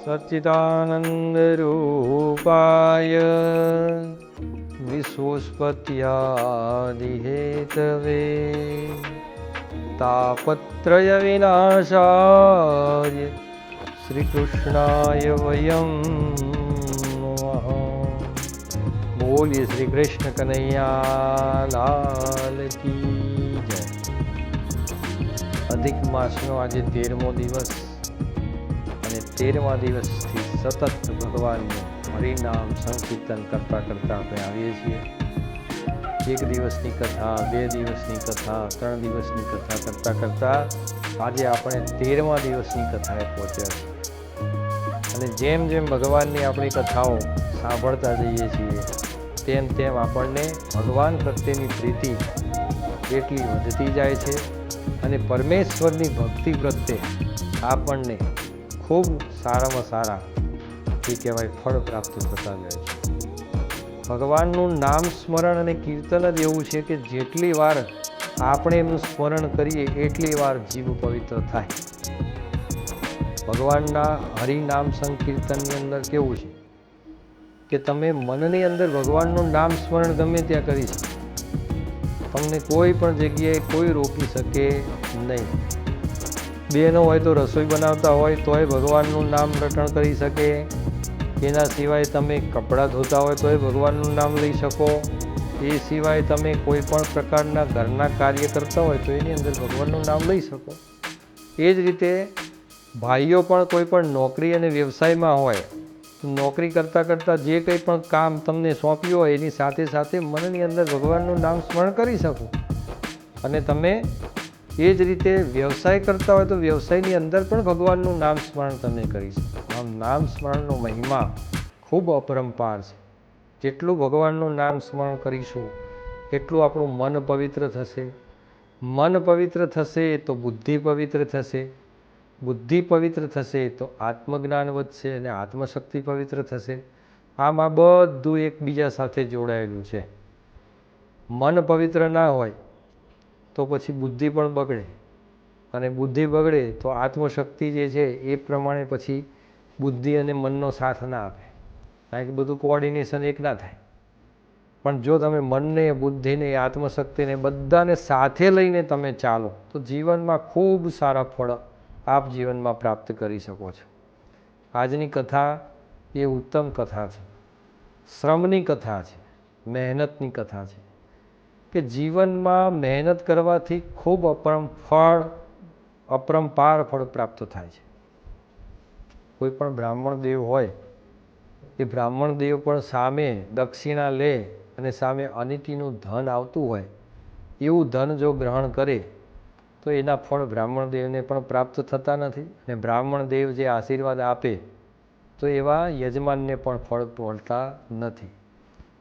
सच्चिदानंद रूपाय विश्वोत्पत्त्यादिहेतवे तापत्रय विनाशाय श्रीकृष्णाय वयं नमः। बोलिए श्री कृष्ण कन्हैया लाल की जय। अधिक मासનો આજે 13મો દિવસ અને 13મા દિવસથી સતત ભગવાનનું હરિનામ સંકીર્તન કરતાં કરતાં આપણે આવીએ છીએ। એક દિવસની કથા, 2 દિવસની કથા, 3 દિવસની કથા કરતાં કરતાં આજે આપણે 13મા દિવસની કથાએ પહોંચ્યા છીએ। અને જેમ જેમ ભગવાનની આપણી કથાઓ સાંભળતા જઈએ છીએ તેમ તેમ આપણને ભગવાન પ્રત્યેની પ્રીતિ એટલી વધતી જાય છે અને પરમેશ્વરની ભક્તિ પ્રત્યે આપણને ખૂબ સારામાં સારા એ કહેવાય ફળ પ્રાપ્ત થતા જાય છે। ભગવાનનું નામ સ્મરણ અને કીર્તન જ એવું છે કે જેટલી વાર આપણે એમનું સ્મરણ કરીએ એટલી વાર જીવ પવિત્ર થાય। ભગવાનના હરિનામ સંકીર્તનની અંદર કેવું છે કે તમે મનની અંદર ભગવાનનું નામ સ્મરણ ગમે ત્યાં કરી શકો, તમને કોઈ પણ જગ્યાએ કોઈ રોકી શકે નહીં। બહેનો હોય તો રસોઈ બનાવતા હોય તોય ભગવાનનું નામ રટણ કરી શકે, એના સિવાય તમે કપડાં ધોતા હોય તોય ભગવાનનું નામ લઈ શકો, એ સિવાય તમે કોઈ પણ પ્રકારના ઘરના કાર્ય કરતા હોય તો એની અંદર ભગવાનનું નામ લઈ શકો। એ જ રીતે ભાઈઓ પણ કોઈ પણ નોકરી અને વ્યવસાયમાં હોય તો નોકરી કરતાં કરતાં જે કંઈ પણ કામ તમને સોંપ્યું હોય એની સાથે સાથે મનની અંદર ભગવાનનું નામ સ્મરણ કરી શકો। અને તમે એ જ રીતે વ્યવસાય કરતા હોય તો વ્યવસાયની અંદર પણ ભગવાનનું નામ સ્મરણ તમે કરી શકો। આમ નામ સ્મરણનો મહિમા ખૂબ અપરંપાર છે। જેટલું ભગવાનનું નામ સ્મરણ કરીશું એટલું આપણું મન પવિત્ર થશે, મન પવિત્ર થશે તો બુદ્ધિ પવિત્ર થશે, બુદ્ધિ પવિત્ર થશે તો આત્મજ્ઞાન વધશે અને આત્મશક્તિ પવિત્ર થશે। આમ આ બધું એકબીજા સાથે જોડાયેલું છે। મન પવિત્ર ના હોય તો પછી બુદ્ધિ પણ બગડે, અને બુદ્ધિ બગડે તો આત્મશક્તિ જે છે એ પ્રમાણે પછી બુદ્ધિ અને મનનો સાથ ના આપે, કારણ કે બધું કોઓર્ડિનેશન એક ના થાય। પણ જો તમે મનને, બુદ્ધિને, આત્મશક્તિને બધાને સાથે લઈને તમે ચાલો તો જીવનમાં ખૂબ સારા ફળ આપ જીવનમાં પ્રાપ્ત કરી શકો છો। આજની કથા એ ઉત્તમ કથા છે, શ્રમની કથા છે, મહેનતની કથા છે કે જીવનમાં મહેનત કરવાથી ખૂબ અપરંપાર ફળ પ્રાપ્ત થાય છે। કોઈ પણ બ્રાહ્મણ દેવ હોય એ બ્રાહ્મણ દેવ પણ સામે દક્ષિણા લે અને સામે અનિતિનું ધન આવતું હોય એવું ધન જો ગ્રહણ કરે તો એના ફળ બ્રાહ્મણ દેવને પણ પ્રાપ્ત થતા નથી, અને બ્રાહ્મણ દેવ જે આશીર્વાદ આપે તો એવા યજમાનને પણ ફળ મળતા નથી।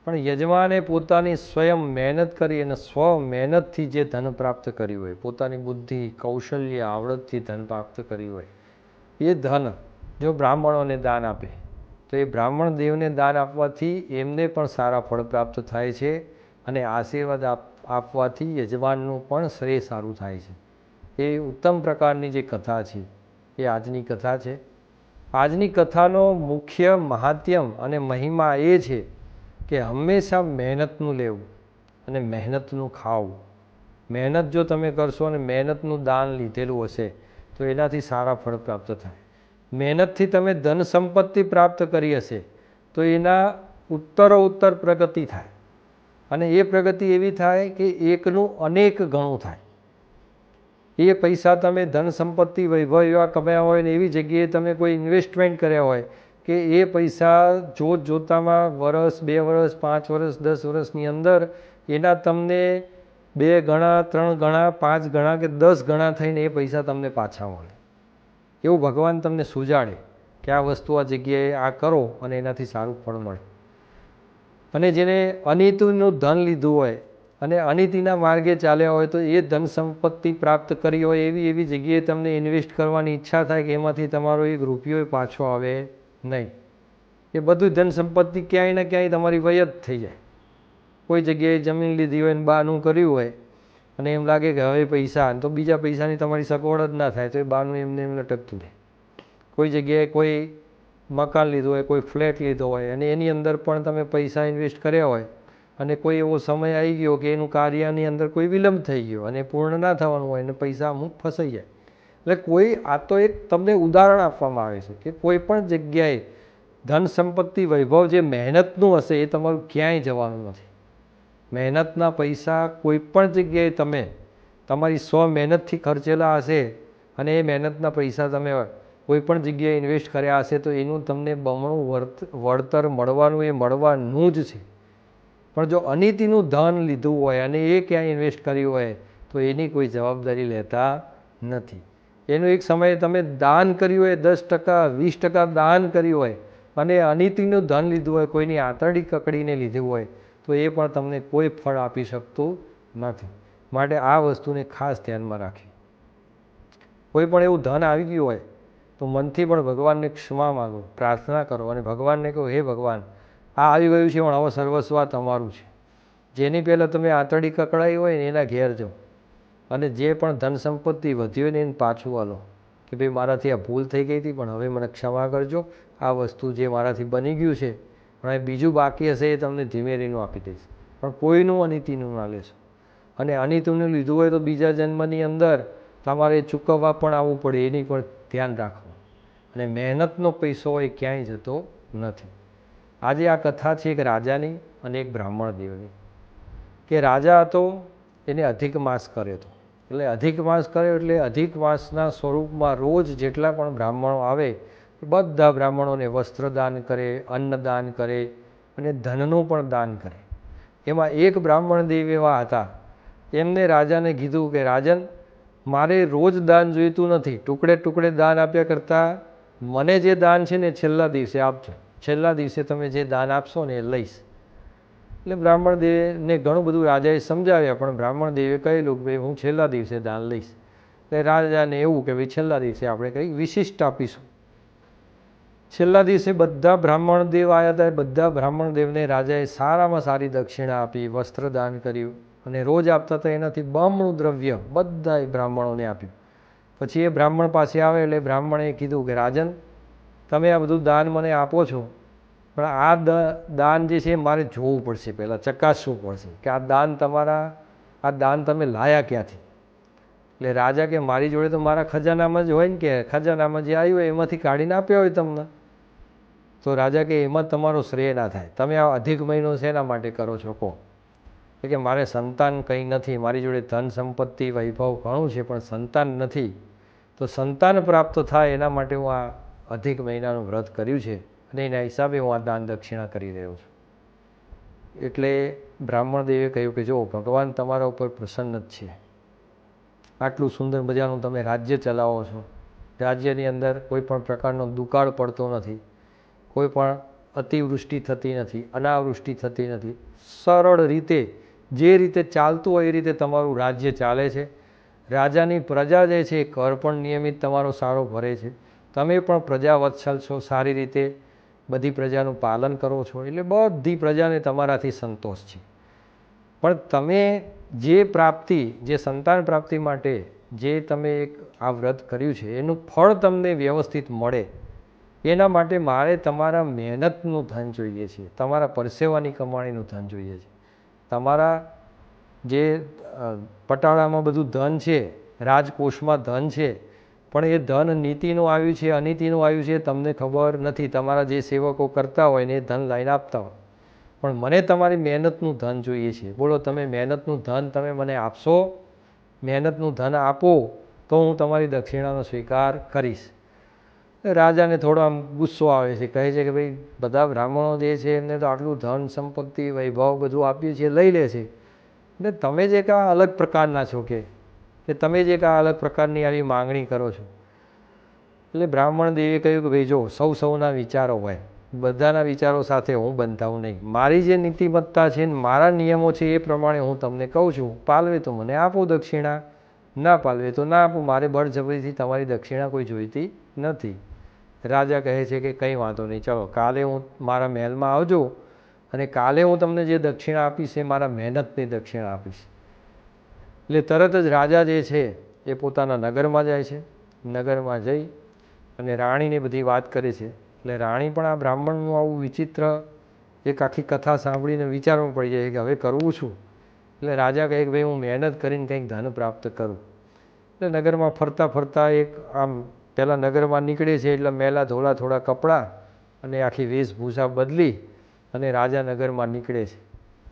પણ યજમાને પોતાની સ્વયં મહેનત કરી અને સ્વ મહેનતથી જે ધન પ્રાપ્ત કર્યું હોય, પોતાની બુદ્ધિ, કૌશલ્ય, આવડતથી ધન પ્રાપ્ત કર્યું હોય, એ ધન જો બ્રાહ્મણોને દાન આપે તો એ બ્રાહ્મણ દેવને દાન આપવાથી એમને પણ સારા ફળ પ્રાપ્ત થાય છે અને આશીર્વાદ આપવાથી યજમાનનું પણ શ્રેય સારું થાય છે। એ ઉત્તમ પ્રકારની જે કથા છે એ આજની કથા છે। આજની કથાનો મુખ્ય મહાત્મ્ય અને મહિમા એ છે કે હંમેશા મહેનતનું લેવું અને મહેનતનું ખાવું। મહેનત જો તમે કરશો અને મહેનતનું દાન લીધેલું હશે તો એનાથી સારા ફળ પ્રાપ્ત થાય। મહેનતથી તમે ધન સંપત્તિ પ્રાપ્ત કરી હશે તો એના ઉત્તરોત્તર પ્રગતિ થાય, અને એ પ્રગતિ એવી થાય કે એકનું અનેક ગણું થાય। એ પૈસા તમે ધન સંપત્તિ વૈભવ એવા કમાયા હોય ને એવી જગ્યાએ તમે કોઈ ઇન્વેસ્ટમેન્ટ કર્યા હોય કે એ પૈસા જોતામાં વર્ષ, 2 વર્ષ, 5 વર્ષ, 10 વર્ષની અંદર એના તમને 2 ગણા, 3 ગણા, 5 ગણા કે 10 ગણા થઈને એ પૈસા તમને પાછા મળે। એવું ભગવાન તમને સુજાડે કે આ વસ્તુ આ જગ્યાએ આ કરો અને એનાથી સારું ફળ મળે। અને જેને અનિતિનું ધન લીધું હોય અને અનિતિના માર્ગે ચાલ્યા હોય તો એ ધન સંપત્તિ પ્રાપ્ત કરી હોય એવી જગ્યાએ તમને ઇન્વેસ્ટ કરવાની ઈચ્છા થાય કે એમાંથી તમારો 1 રૂપિયો પાછો આવે નહીં। એ બધું ધન સંપત્તિ ક્યાંય ને ક્યાંય તમારી વય જ થઈ જાય। કોઈ જગ્યાએ જમીન લીધી હોય ને બહાનું કર્યું હોય અને એમ લાગે કે હવે પૈસા, તો બીજા પૈસાની તમારી સગવડ જ ના થાય, તો એ બહારનું એમને એમ લટકતું રહે. કોઈ જગ્યાએ કોઈ મકાન લીધું હોય, કોઈ ફ્લેટ લીધો હોય અને એની અંદર પણ તમે પૈસા ઇન્વેસ્ટ કર્યા હોય અને કોઈ એવો સમય આવી ગયો કે એનું કાર્યની અંદર કોઈ વિલંબ થઈ ગયો અને પૂર્ણ ના થવાનું હોય અને પૈસા અમુક ફસાઈ જાય. એટલે કોઈ આ તો એક તમને ઉદાહરણ આપવામાં આવે છે કે કોઈ પણ જગ્યાએ ધન સંપત્તિ વૈભવ જે મહેનતનું હશે એ તમારું ક્યાંય જવાનું નથી. મહેનતના પૈસા કોઈ પણ જગ્યાએ તમે તમારી મહેનતથી ખર્ચેલા હશે અને એ મહેનતના પૈસા તમે કોઈ પણ જગ્યાએ ઇન્વેસ્ટ કર્યા હશે તો એનું તમને બમણું વળતર મળવાનું એ મળવાનું જ છે. પણ જો અનીતિનું ધન લીધું હોય અને એ ક્યાંય ઇન્વેસ્ટ કર્યું હોય તો એની કોઈ જવાબદારી લેતા નથી. એનું એક સમયે તમે દાન કર્યું હોય, 10%, 20% દાન કર્યું હોય અને અનીતિનું ધન લીધું હોય, કોઈની આંતરડી કકડીને લીધું હોય તો એ પણ તમને કોઈ ફળ આપી શકતું નથી. માટે આ વસ્તુને ખાસ ધ્યાનમાં રાખી. કોઈ પણ એવું ધન આવી ગયું હોય તો મનથી પણ ભગવાનને ક્ષમા માગો, પ્રાર્થના કરો અને ભગવાનને કહો, હે ભગવાન, આ આવી ગયું છે પણ હવે સર્વસ્વ તમારું છે. જેની પહેલાં તમે આંતરડી કકડાઈ હોય ને એના ઘેર જાઓ અને જે પણ ધન સંપત્તિ વધી હોય ને એને પાછું આલો કે ભાઈ મારાથી આ ભૂલ થઈ ગઈ હતી પણ હવે મને ક્ષમા કરજો, આ વસ્તુ જે મારાથી બની ગયું છે પણ એ બીજું બાકી હશે એ તમને ધીમે રહીને આપી દઈશ. પણ કોઈનું અનીતિનું ના લેશો. અને અનીતિનું લીધું હોય તો બીજા જન્મની અંદર તમારે ચૂકવવા પણ આવવું પડે, એની પણ ધ્યાન રાખવું. અને મહેનતનો પૈસો એ ક્યાંય જતો નથી. આજે આ કથા છે એક રાજાની અને એક બ્રાહ્મણ દેવની. કે રાજા હતો એને અધિક માસ કર્યો હતો. એટલે અધિક માસ કર્યો એટલે અધિક માસના સ્વરૂપમાં રોજ જેટલા પણ બ્રાહ્મણો આવે બધા બ્રાહ્મણોને વસ્ત્ર દાન કરે, અન્ન દાન કરે અને ધનનું પણ દાન કરે. એમાં એક બ્રાહ્મણ દેવ એવા હતા, એમને રાજાને કીધું કે રાજન, મારે રોજ દાન જોઈતું નથી, ટુકડે ટુકડે દાન આપ્યા કરતાં મને જે દાન છે ને છેલ્લા દિવસે આપજો. છેલ્લા દિવસે તમે જે દાન આપશો ને એ લઈશ. એટલે બ્રાહ્મણ દેવને ઘણું બધું રાજાએ સમજાવ્યા પણ બ્રાહ્મણ દેવે કહેલું કે ભાઈ હું છેલ્લા દિવસે દાન લઈશ. એટલે રાજાને એવું કે ભાઈ છેલ્લા દિવસે આપણે કંઈક વિશિષ્ટ આપીશું. છેલ્લા દિવસે બધા બ્રાહ્મણ દેવ આવ્યા હતા. બધા બ્રાહ્મણ દેવને રાજાએ સારામાં સારી દક્ષિણા આપી, વસ્ત્ર દાન કર્યું અને રોજ આપતા હતા એનાથી બમણું દ્રવ્ય બધા બ્રાહ્મણોને આપ્યું. પછી એ બ્રાહ્મણ પાસે આવે એટલે બ્રાહ્મણે કીધું કે રાજન, તમે આ બધું દાન મને આપો છો પણ આ દાન જે છે મારે જોવું પડશે, પહેલાં ચકાસવું પડશે કે આ દાન તમે લાયા ક્યાંથી. એટલે રાજા કે મારી જોડે તો મારા ખજાનામાં જ હોય ને, કે ખજાનામાં જે આવ્યું હોય એમાંથી કાઢીને આપ્યા હોય તમને. તો રાજા કે એમાં તમારો શ્રેય ના થાય, તમે આ અધિક મહિનો શેના માટે કરો છો કહો. કે મારે સંતાન કંઈ નથી, મારી જોડે ધન સંપત્તિ વૈભવ ઘણું છે પણ સંતાન નથી, તો સંતાન પ્રાપ્ત થાય એના માટે હું આ અધિક મહિનાનું વ્રત કર્યું છે અને એના હિસાબે હું આ દાન દક્ષિણા કરી રહ્યો છું. એટલે બ્રાહ્મણ દેવે કહ્યું કે જો ભગવાન તમારા ઉપર પ્રસન્ન જ છે, આટલું સુંદર મજાનું તમે રાજ્ય ચલાવો છો, રાજ્યની અંદર કોઈ પણ પ્રકારનો દુકાળ પડતો નથી, કોઈ પણ અતિવૃષ્ટિ થતી નથી, અનાવૃષ્ટિ થતી નથી, સરળ રીતે જે રીતે ચાલતું હોય એ રીતે તમારું રાજ્ય ચાલે છે. રાજાની પ્રજા જે છે એ કર પણ નિયમિત તમારો સારો ભરે છે, તમે પણ પ્રજા વત્સલ છો, સારી રીતે બધી પ્રજાનું પાલન કરો છો, એટલે બધી પ્રજાને તમારાથી સંતોષ છે. પણ તમે જે પ્રાપ્તિ, જે સંતાન પ્રાપ્તિ માટે જે તમે એક આ વ્રત કર્યું છે એનું ફળ તમને વ્યવસ્થિત મળે એના માટે મારે તમારા મહેનતનું ધન જોઈએ છે, તમારા પરસેવાની કમાણીનું ધન જોઈએ છે. તમારા જે પટાળામાં બધું ધન છે, રાજકોષમાં ધન છે, પણ એ ધન નીતિનું આવ્યું છે, અનીતિનું આવ્યું છે તમને ખબર નથી. તમારા જે સેવકો કરતા હોય ને એ ધન લઈને આપતા હોય, પણ મને તમારી મહેનતનું ધન જોઈએ છે. બોલો, તમે મહેનતનું ધન તમે મને આપશો? મહેનતનું ધન આપો તો હું તમારી દક્ષિણાનો સ્વીકાર કરીશ. રાજાને થોડો આમ ગુસ્સો આવે છે, કહે છે કે ભાઈ બધા બ્રાહ્મણો જે છે એમને તો આટલું ધન સંપત્તિ વૈભવ બધું આપીએ છીએ, લઈ લે છે, એટલે તમે જે કાં અલગ પ્રકારના છો કે તમે જે કાં અલગ પ્રકારની આવી માંગણી કરો છો. એટલે બ્રાહ્મણ દેવે કહ્યું કે ભાઈ જો સૌના વિચારો હોય, બધાના વિચારો સાથે હું બંધાવું નહીં. મારી જે નીતિમત્તા છે ને મારા નિયમો છે એ પ્રમાણે હું તમને કહું છું. પાલવે તો મને આપો દક્ષિણા, ના પાલવે તો ના આપો, મારે બળજબરીથી તમારી દક્ષિણા કોઈ જોઈતી નથી. રાજા કહે છે કે કંઈ વાંધો નહીં, ચાલો કાલે હું મારા મહેલમાં આવજો અને કાલે હું તમને જે દક્ષિણા આપીશ એ મારા મહેનતની દક્ષિણા આપીશ. એટલે તરત જ રાજા જે છે એ પોતાના નગરમાં જાય છે. નગરમાં જઈ અને રાણીને બધી વાત કરે છે. એટલે રાણી પણ આ બ્રાહ્મણનું આવું વિચિત્ર એક આખી કથા સાંભળીને વિચારવું પડી જાય કે હવે કરવું શું. એટલે રાજા કહે કે ભાઈ હું મહેનત કરીને કંઈક ધન પ્રાપ્ત કરું. એટલે નગરમાં ફરતા ફરતા એક આમ પહેલાં નગરમાં નીકળે છે એટલે મેલા ધોળા થોડા કપડાં અને આખી વેશભૂષા બદલી અને રાજા નગરમાં નીકળે છે.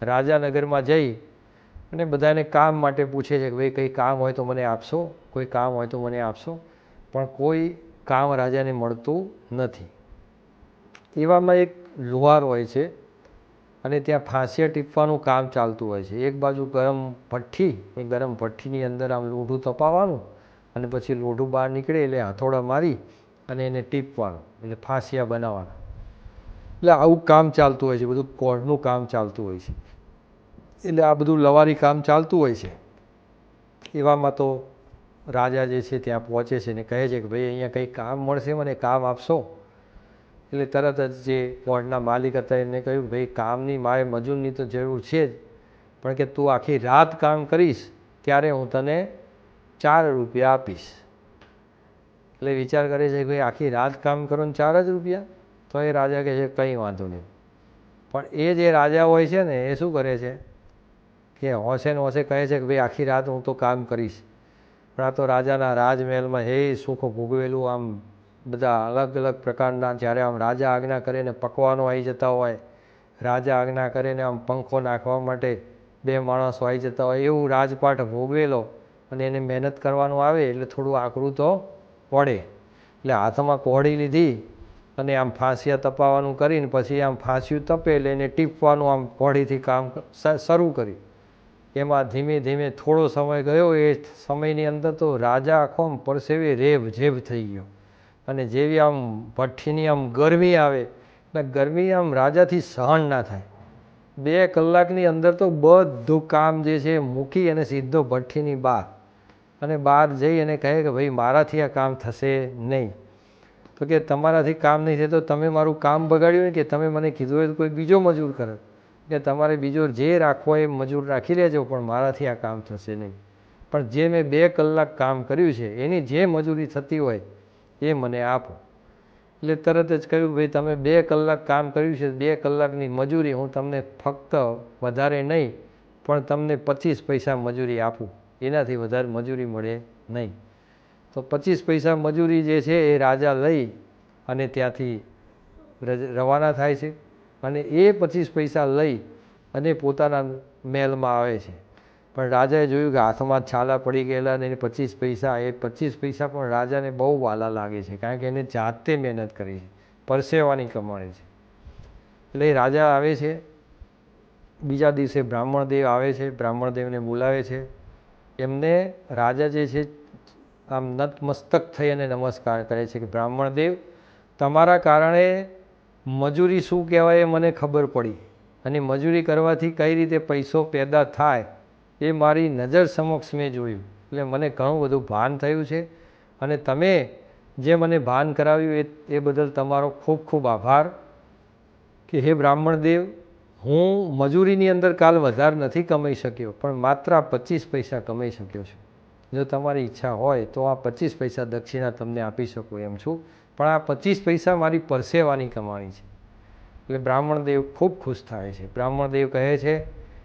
રાજા નગરમાં જઈ અને બધાને કામ માટે પૂછે છે કે ભાઈ કંઈ કામ હોય તો મને આપશો, કોઈ કામ હોય તો મને આપશો, પણ કોઈ કામ રાજાને મળતું નથી. એવામાં એક લુહાર હોય છે અને ત્યાં ફાંસિયા ટીપવાનું કામ ચાલતું હોય છે. એક બાજુ ગરમ ભઠ્ઠી, એ ગરમ ભઠ્ઠીની અંદર આમ લોઢું તપાવવાનું અને પછી લોઢું બહાર નીકળે એટલે હથોડા મારી અને એને ટીપવાનું, એટલે ફાંસિયા બનાવવાના. એટલે આવું કામ ચાલતું હોય છે, બધું કોઢનું કામ ચાલતું હોય છે. એટલે આ બધું લવારી કામ ચાલતું હોય છે. એવામાં તો રાજા જે છે ત્યાં પહોંચે છે ને કહે છે કે ભાઈ અહીંયા કંઈ કામ મળશે, મને કામ આપશો. એટલે તરત જ જે કોઢના માલિક હતા એને કહ્યું ભાઈ કામની મારે મજૂરની તો જરૂર છે જ, પણ કે તું આખી રાત કામ કરીશ ત્યારે હું તને 4 રૂપિયા આપીશ. એટલે વિચાર કરે છે કે ભાઈ આખી રાત કામ કરો ને 4 જ રૂપિયા? તો એ રાજા કહે છે કંઈ વાંધો નહીં. પણ એ જે રાજા હોય છે ને એ શું કરે છે કે હોશે ને હોશે કહે છે કે ભાઈ આખી રાત હું તો કામ કરીશ. પણ આ તો રાજાના રાજમહેલમાં હે સુખ ભોગવેલું આમ બધા અલગ અલગ પ્રકારના, જ્યારે આમ રાજા આજ્ઞા કરે ને પકવાનો આવી જતા હોય, રાજા આજ્ઞા કરે ને આમ પંખો નાખવા માટે 2 માણસો આવી જતા હોય, એવું રાજપાટ ભોગવેલો અને એને મહેનત કરવાનું આવે એટલે થોડું આકરું તો પડે. એટલે હાથમાં કોહળી લીધી અને આમ ફાંસિયા તપાવવાનું કરીને પછી આમ ફાંસિયું તપે એટલે એને ટીપવાનું આમ કોહળીથી કામ શરૂ કર્યું. એમાં ધીમે ધીમે થોડો સમય ગયો. એ સમયની અંદર તો રાજા આખો આમ પરસેવે રેબ ઝેબ થઈ ગયો અને જેવી આમ ભઠ્ઠીની આમ ગરમી આવે એટલે ગરમી આમ રાજાથી સહન ના થાય. 2 કલાકની અંદર તો બધું કામ જે છે મૂકી અને સીધો ભઠ્ઠીની બહાર, અને બહાર જઈ અને કહે કે ભાઈ મારાથી આ કામ થશે નહીં. તો કે તમારાથી કામ નહીં થાય તો તમે મારું કામ બગાડ્યું ને કે તમે મને કીધું હોય તો કોઈ બીજો મજૂર કરે, કે તમારે બીજો જે રાખવો એ મજૂર રાખી લેજો, પણ મારાથી આ કામ થશે નહીં. પણ જે મેં 2 કલાક કામ કર્યું છે એની જે મજૂરી થતી હોય એ મને આપો. એટલે તરત જ કહ્યું ભાઈ તમે 2 કલાક કામ કર્યું છે, 2 કલાકની મજૂરી હું તમને ફક્ત વધારે નહીં પણ તમને 25 પૈસા મજૂરી આપું, એનાથી વધારે મજૂરી મળે નહીં. તો 25 પૈસા મજૂરી જે છે એ રાજા લઈ અને ત્યાંથી રવાના થાય છે અને એ 25 પૈસા લઈ અને પોતાના મહેલમાં આવે છે. પણ રાજાએ જોયું કે હાથમાં છાલા પડી ગયેલા અને 25 પૈસા, એ 25 પૈસા પણ રાજાને બહુ વાલા લાગે છે, કારણ કે એને જાતે મહેનત કરી છે, પરસેવાની કમાણી છે. એટલે રાજા આવે છે. બીજા દિવસે બ્રાહ્મણદેવ આવે છે, બ્રાહ્મણદેવને બોલાવે છે. એમને રાજા જે છે આમ નતમસ્તક થઈ અને નમસ્કાર કરે છે કે બ્રાહ્મણદેવ તમારા કારણે મજૂરી શું કહેવાય એ મને ખબર પડી, અને મજૂરી કરવાથી કઈ રીતે પૈસો પેદા થાય એ મારી નજર સમક્ષ મેં જોયું. એટલે મને ઘણું બધું ભાન થયું છે અને તમે જે મને ભાન કરાવ્યું એ બદલ તમારો ખૂબ ખૂબ આભાર. કે હે બ્રાહ્મણદેવ હું મજૂરીની અંદર કાલ વધારે નથી કમાઈ શક્યો, પણ માત્ર 25 પૈસા કમાઈ શક્યો છું. જો તમારી ઈચ્છા હોય તો આ 25 પૈસા દક્ષિણા તમને આપી શકું એમ છું, પણ આ 25 પૈસા મારી પરસેવાની કમાણી છે. એટલે બ્રાહ્મણદેવ ખૂબ ખુશ થાય છે. બ્રાહ્મણદેવ કહે છે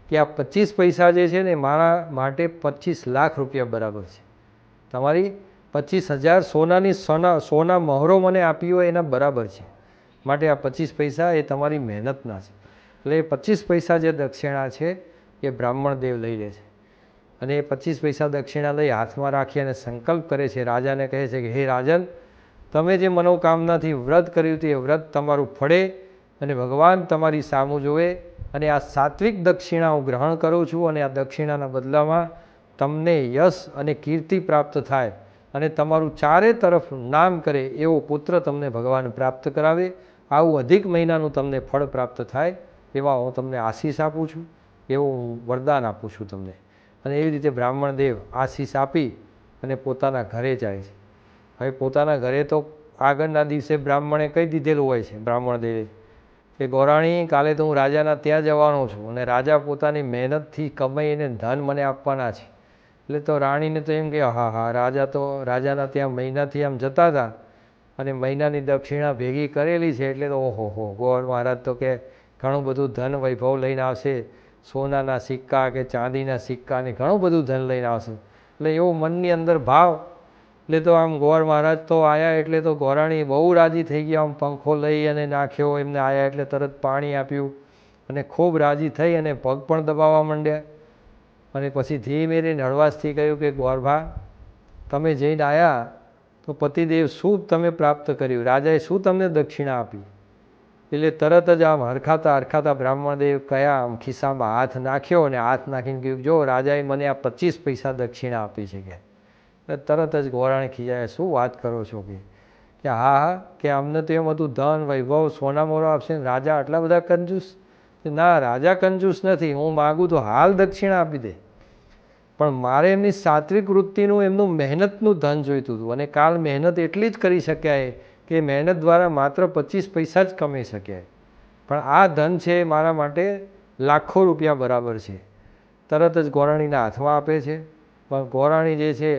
કે આ 25 પૈસા જે છે ને મારા માટે 25 લાખ રૂપિયા બરાબર છે. તમારી 25,000 સોના મહોરો મને આપી હોય એના બરાબર છે, માટે આ 25 પૈસા એ તમારી મહેનતના છે. એટલે એ 25 પૈસા જે દક્ષિણા છે એ બ્રાહ્મણદેવ લઈ લે છે અને એ 25 પૈસા દક્ષિણા લઈ હાથમાં રાખી અને સંકલ્પ કરે છે. રાજાને કહે છે કે હે રાજન, તમે જે મનોકામનાથી વ્રત કર્યું હતું એ વ્રત તમારું ફળે અને ભગવાન તમારી સામું જોવે, અને આ સાત્વિક દક્ષિણા હું ગ્રહણ કરું છું અને આ દક્ષિણાના બદલામાં તમને યશ અને કીર્તિ પ્રાપ્ત થાય અને તમારું ચારે તરફ નામ કરે એવો પુત્ર તમને ભગવાન પ્રાપ્ત કરાવે, આવું અધિક મહિનાનું તમને ફળ પ્રાપ્ત થાય એવા હું તમને આશીષ આપું છું, એવું હું વરદાન આપું છું તમને. અને એવી રીતે બ્રાહ્મણદેવ આશીષ આપી અને પોતાના ઘરે જાય છે. હવે પોતાના ઘરે તો આગળના દિવસે બ્રાહ્મણે કહી દીધેલું હોય છે બ્રાહ્મણદેવે કે ગોરાણી કાલે તો હું રાજાના ત્યાં જવાનો છું અને રાજા પોતાની મહેનતથી કમાઈને ધન મને આપવાના છે, એટલે તો રાણીને તો એમ કે હા હા, રાજા તો રાજાના ત્યાં મહિનાથી આમ જતા હતા અને મહિનાની દક્ષિણા ભેગી કરેલી છે, એટલે તો ઓહો હો, ગોળ મહારાજ તો કે ઘણું બધું ધન વૈભવ લઈને આવશે, સોનાના સિક્કા કે ચાંદીના સિક્કા ને ઘણું બધું ધન લઈને આવશે. એટલે એવો મનની અંદર ભાવ. એટલે તો આમ ગોળ મહારાજ તો આવ્યા એટલે તો ગોરાણી બહુ રાજી થઈ ગયા. આમ પંખો લઈ અને નાખ્યો, એમને આવ્યા એટલે તરત પાણી આપ્યું અને ખૂબ રાજી થઈ અને પગ પણ દબાવવા માંડ્યા. અને પછી ધીમે રહીને હળવાશથી કહ્યું કે ગોરભા, તમે જઈને આવ્યા તો પતિદેવ શું તમે પ્રાપ્ત કર્યું, રાજાએ શું તમને દક્ષિણા આપી? એટલે તરત જ આમ હરખાતા હરખાતા બ્રાહ્મણદેવ કયા આમ ખિસ્સામાં હાથ નાખ્યો અને હાથ નાખીને કહ્યું, જો રાજાએ મને આ 25 પૈસા દક્ષિણા આપી છે કે. તરત જ ગોરાણી ખીજાય, શું વાત કરો છો કે હા હા, કે અમને તો એમ હતું ધન વૈભવ સોના મોરો આપશે, રાજા આટલા બધા કંજૂસ? ના, રાજા કંજૂસ નથી, હું માગું તો હાલ દક્ષિણા આપી દે, પણ મારે એમની સાત્વિક વૃત્તિનું એમનું મહેનતનું ધન જોઈતું હતું. અને કાલ મહેનત એટલી જ કરી શક્યા કે મહેનત દ્વારા માત્ર 25 પૈસા જ કમાઈ શક્યા, પણ આ ધન છે એ મારા માટે લાખો રૂપિયા બરાબર છે. તરત જ ગોરાણીના હાથમાં આપે છે. પણ ગોરાણી જે છે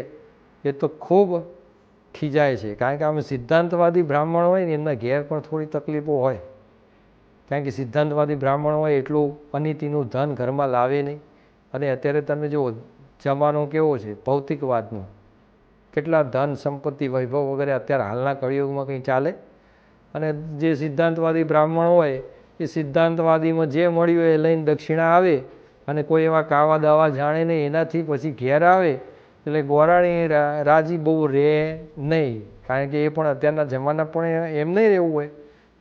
એ તો ખૂબ ખીજાય છે, કારણ કે આમ સિદ્ધાંતવાદી બ્રાહ્મણ હોય ને એમના ઘેર પણ થોડી તકલીફો હોય, કારણ કે સિદ્ધાંતવાદી બ્રાહ્મણ હોય એટલું અનિતિનું ધન ઘરમાં લાવે નહીં. અને અત્યારે તમે જુઓ જમાનો કેવો છે ભૌતિકવાદનો, કેટલા ધન સંપત્તિ વૈભવ વગેરે અત્યારે હાલના કળિયુગમાં કંઈ ચાલે? અને જે સિદ્ધાંતવાદી બ્રાહ્મણ હોય એ સિદ્ધાંતવાદીમાં જે મળ્યું હોય એ લઈને દક્ષિણા આવે અને કોઈ એવા કાવા દાવા જાણે નહીં, એનાથી પછી ઘેર આવે એટલે ગોરાણી રાજી બહુ રહે નહીં, કારણ કે એ પણ અત્યારના જમાના પણ એમ નહીં રહેવું હોય,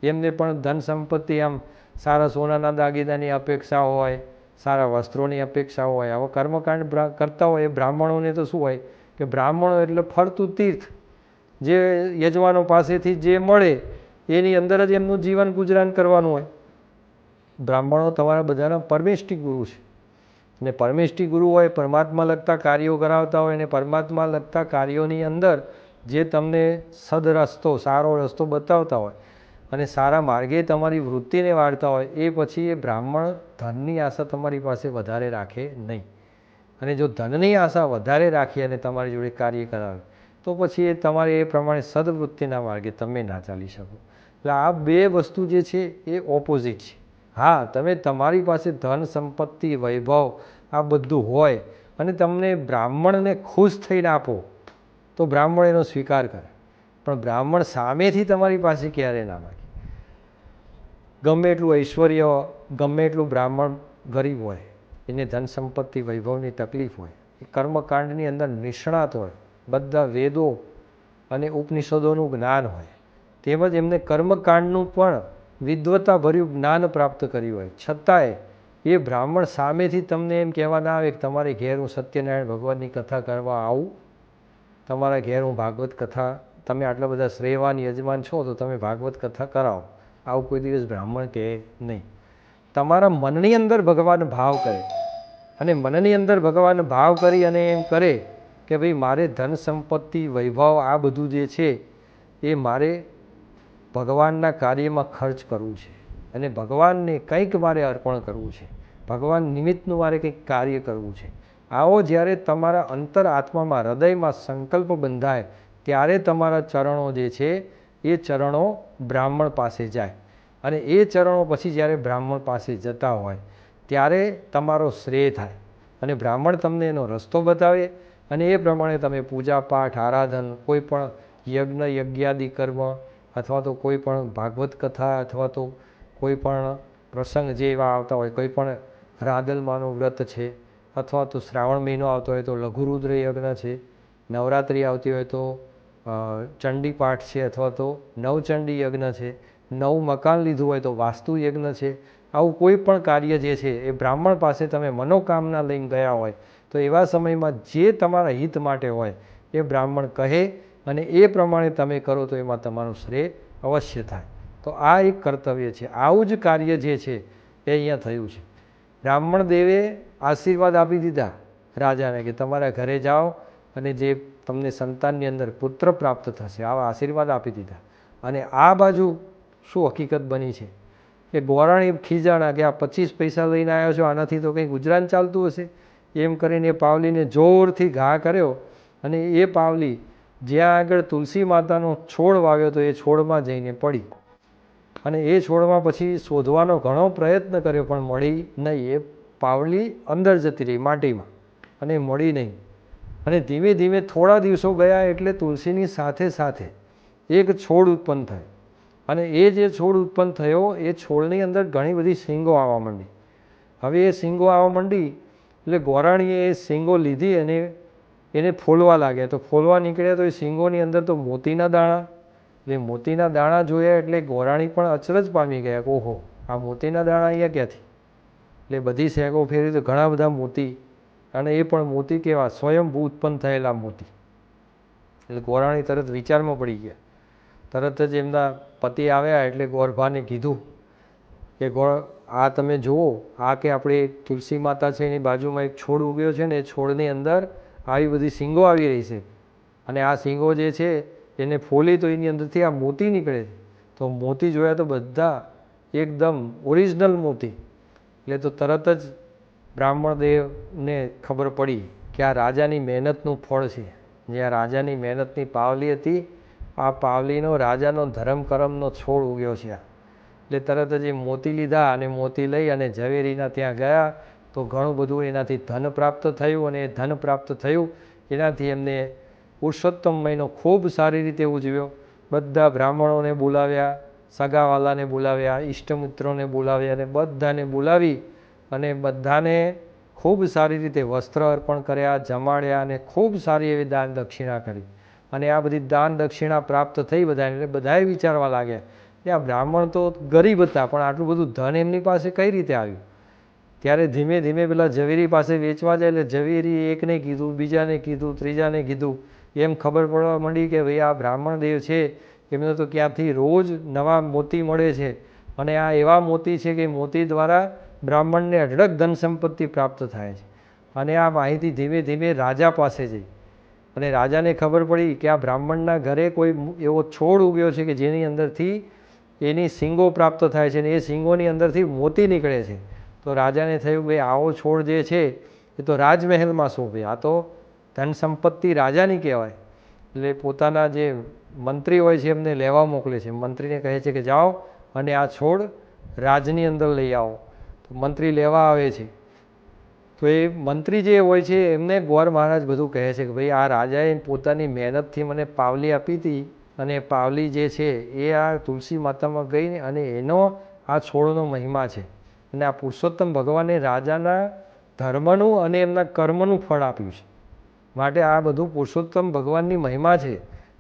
એમને પણ ધન સંપત્તિ આમ સારા સોનાના દાગીનાની અપેક્ષા હોય, સારા વસ્ત્રોની અપેક્ષા હોય. આવા કર્મકાંડ કરતા હોય એ બ્રાહ્મણોને તો શું હોય કે બ્રાહ્મણો એટલે ફરતું તીર્થ, જે યજમાનો પાસેથી જે મળે એની અંદર જ એમનું જીવન ગુજરાન કરવાનું હોય. બ્રાહ્મણો તમારા બધાના પરમેષ્ઠી ગુરુ છે, અને પરમેષ્ઠી ગુરુ હોય, પરમાત્મા લગતા કાર્યો કરાવતા હોય, અને પરમાત્મા લગતા કાર્યોની અંદર જે તમને સદરસ્તો સારો રસ્તો બતાવતા હોય અને સારા માર્ગે તમારી વૃત્તિને વાળતા હોય, એ પછી એ બ્રાહ્મણ ધનની આશા તમારી પાસે વધારે રાખે નહીં. અને જો ધનની આશા વધારે રાખી અને તમારી જોડે કાર્ય કરાવે તો પછી એ તમારે એ પ્રમાણે સદવૃત્તિના માર્ગે તમે ના ચાલી શકો. એટલે આ બે વસ્તુ જે છે એ ઓપોઝિટ છે. હા, તમે તમારી પાસે ધન સંપત્તિ વૈભવ આ બધું હોય અને તમને બ્રાહ્મણને ખુશ થઈને આપો તો બ્રાહ્મણ એનો સ્વીકાર કરે, પણ બ્રાહ્મણ સામેથી તમારી પાસે ક્યારે ના માગે. ગમે એટલું ઐશ્વર્ય, ગમે એટલું બ્રાહ્મણ ગરીબ હોય, એને ધન સંપત્તિ વૈભવની તકલીફ હોય, એ કર્મકાંડની અંદર નિષ્ણાત હોય, બધા વેદો અને ઉપનિષદોનું જ્ઞાન હોય, તેમજ એમને કર્મકાંડનું પણ વિદ્વતાભર્યું જ્ઞાન પ્રાપ્ત કર્યું હોય, છતાંય એ બ્રાહ્મણ સામેથી તમને એમ કહેવા ના આવે કે તમારે ઘેર હું સત્યનારાયણ ભગવાનની કથા કરવા આવું, તમારા ઘેર હું ભાગવત કથા, તમે આટલા બધા શ્રેયવાન યજમાન છો તો તમે ભાગવત કથા કરાવો, આવું કોઈ દિવસ બ્રાહ્મણ કહે નહીં. તમારા મનની અંદર ભગવાન ભાવ કરે, અને મનની અંદર ભગવાન ભાવ કરી અને એમ કરે કે ભાઈ મારે ધન સંપત્તિ વૈભવ આ બધું જે છે એ મારે ભગવાનના કાર્યમાં ખર્ચ કરવું છે, અને ભગવાનને કંઈક મારે અર્પણ કરવું છે, ભગવાન નિમિત્તનું મારે કંઈક કાર્ય કરવું છે. આવો જ્યારે તમારા અંતર આત્મામાં હૃદયમાં સંકલ્પ બંધાય ત્યારે તમારા ચરણો જે છે એ ચરણો બ્રાહ્મણ પાસે જાય, અને એ ચરણો પછી જ્યારે બ્રાહ્મણ પાસે જતા હોય ત્યારે તમારો શ્રેય થાય, અને બ્રાહ્મણ તમને એનો રસ્તો બતાવે, અને એ પ્રમાણે તમે પૂજા પાઠ આરાધન કોઈ પણ યજ્ઞ યજ્ઞાદિ કર્મ અથવા તો કોઈ પણ ભાગવત કથા અથવા તો કોઈ પણ પ્રસંગ જે એવા આવતા હોય, કોઈ પણ રાદલમાનું વ્રત છે, અથવા તો શ્રાવણ મહિનો આવતો હોય તો લઘુરુદ્ર યજ્ઞ છે, નવરાત્રિ આવતી હોય તો ચંડી પાઠ છે, અથવા તો નવચંડી યજ્ઞ છે, નવું મકાન લીધું હોય તો વાસ્તુ યજ્ઞ છે. આવું કોઈ પણ કાર્ય જે છે એ બ્રાહ્મણ પાસે તમે મનોકામના લઈને ગયા હોય તો એવા સમયમાં જે તમારા હિત માટે હોય એ બ્રાહ્મણ કહે અને એ પ્રમાણે તમે કરો તો એમાં તમારું શ્રેય અવશ્ય થાય. તો આ એક કર્તવ્ય છે. આવું જ કાર્ય જે છે એ અહીંયા થયું છે. બ્રાહ્મણ દેવે આશીર્વાદ આપી દીધા રાજાને કે તમારા ઘરે જાઓ અને જે તમને સંતાનની અંદર પુત્ર પ્રાપ્ત થશે, આવા આશીર્વાદ આપી દીધા. અને આ બાજુ શું હકીકત બની છે કે ગોરાણી ખીજાણા કે આ 25 પૈસા લઈને આવ્યો છો, આનાથી તો કંઈ ગુજરાન ચાલતું હશે, એમ કરીને એ પાવલીને જોરથી ઘા કર્યો અને એ પાવલી જ્યાં આગળ તુલસી માતાનો છોડ વાવ્યો હતો એ છોડમાં જઈને પડી અને એ છોડમાં પછી શોધવાનો ઘણો પ્રયત્ન કર્યો પણ મળી નહીં. એ પાવલી અંદર જતી રહી માટીમાં અને મળી નહીં. અને ધીમે ધીમે થોડા દિવસો ગયા એટલે તુલસીની સાથે સાથે એક છોડ ઉત્પન્ન થયો અને એ જે છોડ ઉત્પન્ન થયો એ છોડની અંદર ઘણી બધી શીંગો આવવા માંડી. હવે એ શીંગો આવવા માંડી એટલે ગોરાણીએ એ શીંગો લીધી અને એને ફોલવા લાગ્યા. તો ફોલવા નીકળ્યા તો એ શીંગોની અંદર તો મોતીના દાણા. એટલે મોતીના દાણા જોયા એટલે ગોરાણી પણ અચરજ પામી ગયા. ઓહો, આ મોતીના દાણા અહીંયા ક્યાંથી? એટલે બધી શેંગો ફેરી તો ઘણા બધા મોતી, અને એ પણ મોતી કેવા? સ્વયંભૂ ઉત્પન્ન થયેલા મોતી. એટલે ગોરાણી તરત વિચારમાં પડી ગયા. તરત જ એમના પતિ આવ્યા એટલે ગોરભાને કીધું કે આ તમે જુઓ, આ કે આપણે તુલસી માતા છે એની બાજુમાં એક છોડ ઉગ્યો છે ને એ છોડની અંદર આવી બધી શીંગો આવી રહી છે અને આ શીંગો જે છે એને ફોલી તો એની અંદરથી આ મોતી નીકળે છે. તો મોતી જોયા તો બધા એકદમ ઓરિજિનલ મોતી. એટલે તો તરત જ બ્રાહ્મણ દેવને ખબર પડી કે આ રાજાની મહેનતનું ફળ છે. જે આ રાજાની મહેનતની પાવલી હતી, આ પાવલીનો રાજાનો ધર્મ કરમનો છોડ ઉગ્યો છે. એટલે તરત જ એ મોતી લીધા અને મોતી લઈ અને ઝવેરીના ત્યાં ગયા તો ઘણું બધું એનાથી ધન પ્રાપ્ત થયું અને એ ધન પ્રાપ્ત થયું એનાથી એમને પુરુષોત્તમ મહિનો ખૂબ સારી રીતે ઉજવ્યો. બધા બ્રાહ્મણોને બોલાવ્યા, સગાવાલાને બોલાવ્યા, ઇષ્ટમિત્રોને બોલાવ્યા અને બધાને બોલાવી અને બધાને ખૂબ સારી રીતે વસ્ત્ર અર્પણ કર્યા, જમાડ્યા અને ખૂબ સારી એવી દાન દક્ષિણા કરી. અને આ બધી દાન દક્ષિણા પ્રાપ્ત થઈ બધાને એટલે બધાએ વિચારવા લાગ્યા કે આ બ્રાહ્મણ તો ગરીબ હતા પણ આટલું બધું ધન એમની પાસે કઈ રીતે આવ્યું? ત્યારે ધીમે ધીમે પેલા ઝવેરી પાસે વેચવા જાય એટલે ઝવેરી એકને કીધું, બીજાને કીધું, ત્રીજાને કીધું. એમ ખબર પડવા માંડી કે ભાઈ આ બ્રાહ્મણ દેવ છે એમને તો ક્યાંથી રોજ નવા મોતી મળે છે અને આ એવા મોતી છે કે મોતી દ્વારા બ્રાહ્મણને અઢળક ધન સંપત્તિ પ્રાપ્ત થાય છે. અને આ માહિતી ધીમે ધીમે રાજા પાસે જઈ અને રાજાને ખબર પડી કે આ બ્રાહ્મણના ઘરે કોઈ એવો છોડ ઉગ્યો છે કે જેની અંદરથી એની શીંગો પ્રાપ્ત થાય છે અને એ શીંગોની અંદરથી મોતી નીકળે છે. તો રાજાને થયું ભાઈ આવો છોડ જે છે એ તો રાજમહેલમાં શોભે, આ તો ધન સંપત્તિ રાજાની કહેવાય. એટલે પોતાના જે મંત્રી હોય છે એમને લેવા મોકલે છે. મંત્રીને કહે છે કે જાઓ અને આ છોડ રાજની અંદર લઈ આવો. તો મંત્રી લેવા આવે છે. તો એ મંત્રી જે હોય છે એમને ગોર મહારાજ બધું કહે છે કે ભાઈ આ રાજાએ પોતાની મહેનતથી મને પાવલી આપી હતી અને પાવલી જે છે એ આ તુલસી માતામાં ગઈ અને એનો આ છોડનો મહિમા છે. અને આ પુરુષોત્તમ ભગવાને રાજાના ધર્મનું અને એમના કર્મનું ફળ આપ્યું છે. માટે આ બધું પુરુષોત્તમ ભગવાનની મહિમા છે.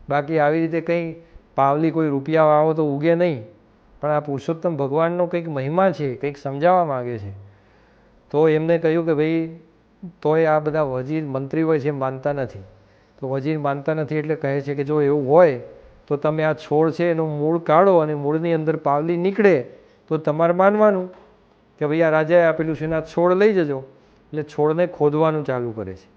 બાકી આવી રીતે કંઈ પાવલી કોઈ રૂપિયા વાવો તો ઉગે નહીં, પણ આ પુરુષોત્તમ ભગવાનનો કંઈક મહિમા છે, કંઈક સમજાવવા માગે છે. તો એમને કહ્યું કે ભાઈ તોય આ બધા વજીર મંત્રી હોય છે માનતા નથી. તો વજીર માનતા નથી એટલે કહે છે કે જો એવું હોય તો તમે આ છોડ છે એનું મૂળ કાઢો અને મૂળની અંદર પાવલી નીકળે તો તમારે માનવાનું કે ભાઈ આ રાજાએ આપેલું છે ને આ છોડ લઈ જજો. એટલે છોડને ખોદવાનું ચાલુ કરે છે.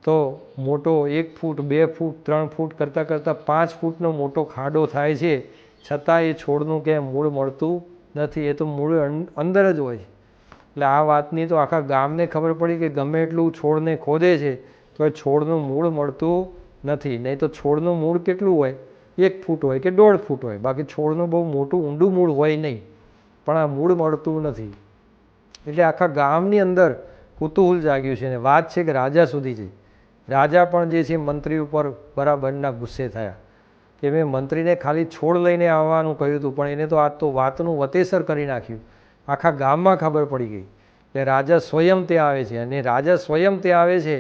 તો મોટો 1 ફૂટ 2 ફૂટ 3 ફૂટ કરતાં કરતાં 5 ફૂટનો મોટો ખાડો થાય છે, છતાં એ છોડનું ક્યાંય મૂળ મળતું નથી. એ તો મૂળ અંદર જ હોય છે. એટલે આ વાતની તો આખા ગામને ખબર પડી કે ગમે એટલું છોડને ખોદે છે તો એ છોડનું મૂળ મળતું નથી. નહીં તો છોડનું મૂળ કેટલું હોય? 1 ફૂટ હોય કે 1.5 ફૂટ હોય, બાકી છોડનું બહુ મોટું ઊંડું મૂળ હોય નહીં, પણ આ મૂળ મળતું નથી. એટલે આખા ગામની અંદર કુતૂહલ જાગ્યું છે અને વાત છે કે રાજા સુધી જઈ. રાજા પણ જે છે મંત્રી ઉપર બરાબરના ગુસ્સે થયા કે મેં મંત્રીને ખાલી છોડ લઈને આવવાનું કહ્યું હતું પણ એને તો આ તો વાતનું વતેસર કરી નાખ્યું. આખા ગામમાં ખબર પડી ગઈ એટલે રાજા સ્વયં ત્યાં આવે છે. અને રાજા સ્વયં ત્યાં આવે છે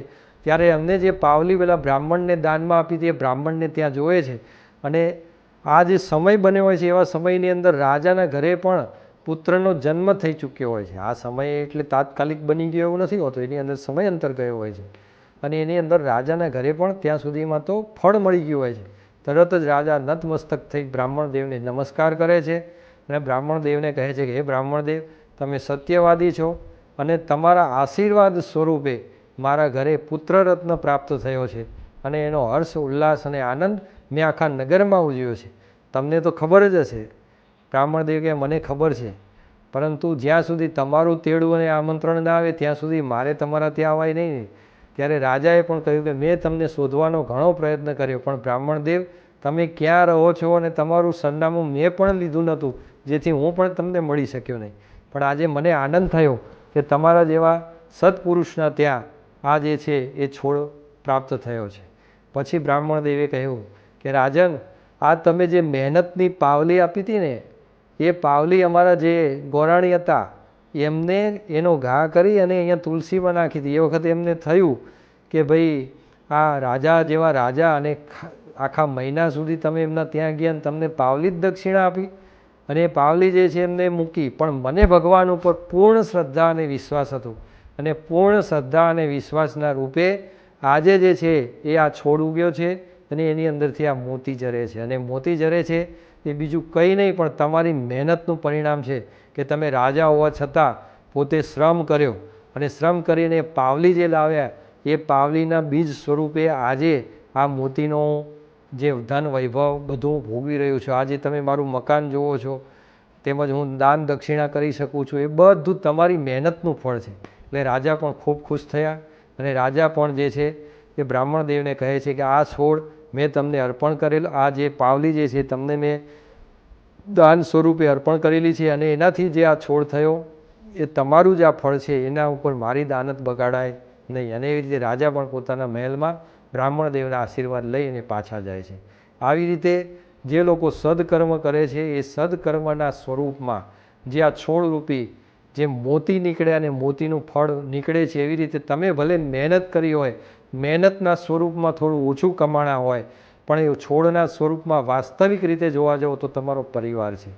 ત્યારે અમને જે પાવલી પેલા બ્રાહ્મણને દાનમાં આપી હતી એ બ્રાહ્મણને ત્યાં જોવે છે. અને આ જે સમય બન્યો હોય છે એવા સમયની અંદર રાજાના ઘરે પણ પુત્રનો જન્મ થઈ ચૂક્યો હોય છે. આ સમય એટલે તાત્કાલિક બની ગયો એવું નથી હોતું, એની અંદર સમય અંતર ગયો હોય છે. અને એની અંદર રાજાના ઘરે પણ ત્યાં સુધીમાં તો ફળ મળી ગયું હોય છે. તરત જ રાજા નતમસ્તક થઈ બ્રાહ્મણ દેવને નમસ્કાર કરે છે અને બ્રાહ્મણ દેવને કહે છે કે હે બ્રાહ્મણ દેવ, તમે સત્યવાદી છો અને તમારા આશીર્વાદ સ્વરૂપે મારા ઘરે પુત્રરત્ન પ્રાપ્ત થયો છે અને એનો હર્ષ ઉલ્લાસ અને આનંદ મેં આખા નગરમાં ઉજવ્યો છે. તમને તો ખબર જ હશે. બ્રાહ્મણ દેવ કે મને ખબર છે, પરંતુ જ્યાં સુધી તમારું તેડું અને આમંત્રણ ના આવે ત્યાં સુધી મારે તમારા ત્યાં અવાય નહીં ને. ત્યારે રાજાએ પણ કહ્યું કે મેં તમને શોધવાનો ઘણો પ્રયત્ન કર્યો, પણ બ્રાહ્મણદેવ તમે ક્યાં રહો છો અને તમારું સરનામું મેં પણ લીધું નહોતું, જેથી હું પણ તમને મળી શક્યો નહીં. પણ આજે મને આનંદ થયો કે તમારા જેવા સત્પુરુષના ત્યાં આ જે છે એ છોડ પ્રાપ્ત થયો છે. પછી બ્રાહ્મણદેવે કહ્યું કે રાજન, આ તમે જે મહેનતની પાવલી આપી હતી ને, એ પાવલી અમારા જે ગોરાણી હતા એમને એનો ઘા કરી અને અહીંયા તુલસીમાં નાખી હતી. એ વખતે એમને થયું કે ભાઈ આ રાજા જેવા રાજા અને આખા મહિના સુધી તમે એમના ત્યાં ગયા અને તમને પાવલી જ દક્ષિણા આપી, અને એ પાવલી જે છે એમને મૂકી. પણ મને ભગવાન ઉપર પૂર્ણ શ્રદ્ધા અને વિશ્વાસ હતો, અને પૂર્ણ શ્રદ્ધા અને વિશ્વાસના રૂપે આજે જે છે એ આ છોડ ઉગ્યો છે અને એની અંદરથી આ મોતી ઝરે છે. અને મોતી ઝરે છે એ બીજું કંઈ નહીં પણ તમારી મહેનતનું પરિણામ છે કે તમે રાજા હોવા છતાં પોતે શ્રમ કર્યો, અને શ્રમ કરીને પાવલી જે લાવ્યા એ પાવલીના બીજ સ્વરૂપે આજે આ મોતીનો જે ધન વૈભવ બધું ભોગવી રહ્યું છું. આજે તમે મારું મકાન જુઓ છો, તેમજ હું દાન દક્ષિણા કરી શકું છું, એ બધું તમારી મહેનતનું ફળ છે. એટલે રાજા પણ ખૂબ ખુશ થયા, અને રાજા પણ જે છે એ બ્રાહ્મણદેવને કહે છે કે આ છોડ મેં તમને અર્પણ કરેલો, આ જે પાવલી જે છે તમને મેં દાન સ્વરૂપે અર્પણ કરેલી છે, અને એનાથી જે આ છોડ થયો એ તમારું જ આ ફળ છે, એના ઉપર મારી દાનત બગાડાય નહીં. અને એવી રીતે રાજા પણ પોતાના મહેલમાં બ્રાહ્મણદેવના આશીર્વાદ લઈને પાછા જાય છે. આવી રીતે જે લોકો સદકર્મ કરે છે એ સદકર્મના સ્વરૂપમાં જે આ છોડરૂપી જે મોતી નીકળે અને મોતીનું ફળ નીકળે છે, એવી રીતે તમે ભલે મહેનત કરી હોય, મહેનતના સ્વરૂપમાં થોડું ઓછું કમાણા હોય, પણ એ છોડના સ્વરૂપમાં વાસ્તવિક રીતે જોવા જાઓ તો તમારો પરિવાર છે.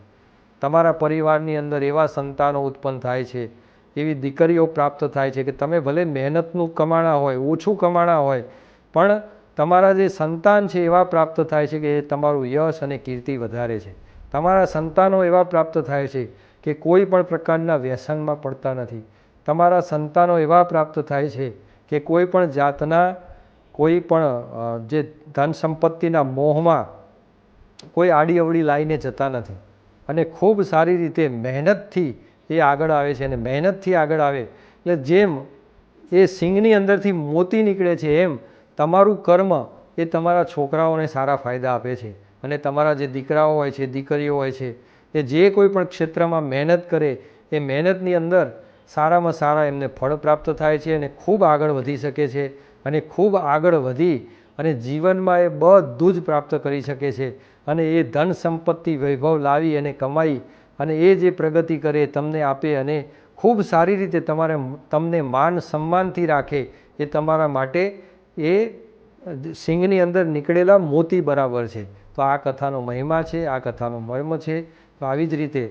તમારા પરિવારની અંદર એવા સંતાનો ઉત્પન્ન થાય છે, એવી દીકરીઓ પ્રાપ્ત થાય છે કે તમે ભલે મહેનતનું કમાણા હોય, ઓછું કમાણા હોય, પણ તમારા જે સંતાન છે એવા પ્રાપ્ત થાય છે કે તમારું યશ અને કીર્તિ વધારે છે. તમારા સંતાનો એવા પ્રાપ્ત થાય છે કે કોઈ પણ પ્રકારના વ્યસનમાં પડતા નથી. તમારા સંતાનો એવા પ્રાપ્ત થાય છે કે કોઈ પણ જાતના કોઈ પણ જે ધન સંપત્તિના મોહમાં કોઈ આડી અવળી લાઈને જતા નથી, અને ખૂબ સારી રીતે મહેનતથી એ આગળ આવે છે. અને મહેનતથી આગળ આવે એટલે જેમ એ સિંગની અંદરથી મોતી નીકળે છે, એમ તમારું કર્મ એ તમારા છોકરાઓને સારા ફાયદા આપે છે. અને તમારા જે દીકરાઓ હોય છે, દીકરીઓ હોય છે, એ જે કોઈ પણ ક્ષેત્રમાં મહેનત કરે એ મહેનતની અંદર સારામાં સારા એમને ફળ પ્રાપ્ત થાય છે, અને ખૂબ આગળ વધી શકે છે. અને ખૂબ આગળ વધી અને જીવનમાં એ બધું જ પ્રાપ્ત કરી શકે છે. અને એ ધન સંપત્તિ વૈભવ લાવી અને કમાઈ અને એ જે પ્રગતિ કરે તમને આપે, અને ખૂબ સારી રીતે તમને માન સન્માનથી રાખે, એ તમારા માટે એ સિંગની અંદર નીકળેલા મોતી બરાબર છે. તો આ કથાનો મહિમા છે, આ કથાનો મર્મ છે. તો આવી જ રીતે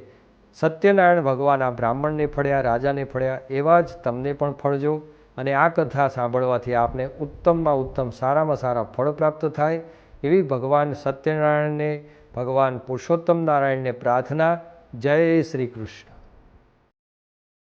સત્યનારાયણ ભગવાન આ બ્રાહ્મણને ફળ્યા, રાજાને ફળ્યા, એવા જ તમને પણ ફળજો. અને આ કથા સાંભળવાથી આપને ઉત્તમમાં ઉત્તમ સારામાં સારા ફળ પ્રાપ્ત થાય, એવી ભગવાન સત્યનારાયણને, ભગવાન પુરુષોત્તમ નારાયણને પ્રાર્થના. જય શ્રી કૃષ્ણ.